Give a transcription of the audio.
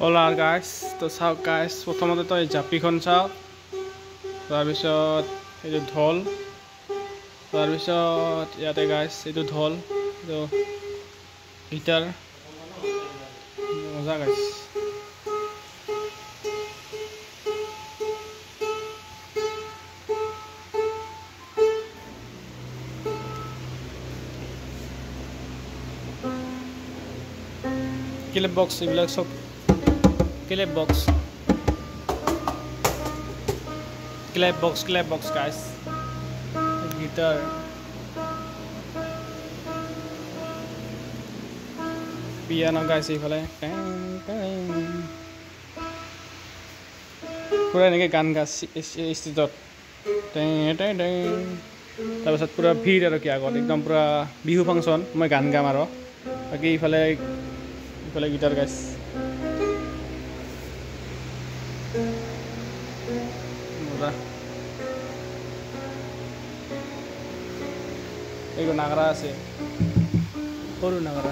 Hola guys, তো চাওক guys, প্ৰথমতে তো এই জাপিখন চাওক, তাৰপিছত এইটো ঢোল, তাৰপিছত ইয়াতে guys এইটো ঢোল, এইটো গিটাৰ, মজা guys. Clip box এইবিলাক সব clip box guys. Guitar piano guys এইফালে পুৰা এনেকৈ গান গা ষ্টেজত তাৰপিছত পুৰা ভিৰ আৰু কি আগত একদম পুৰা বিহু ফাংচন মই গান গাম আৰু বাকী ইফালে গিটাৰ গাইছ মজা এইটো নাগৰা আছে সৰু নাগৰা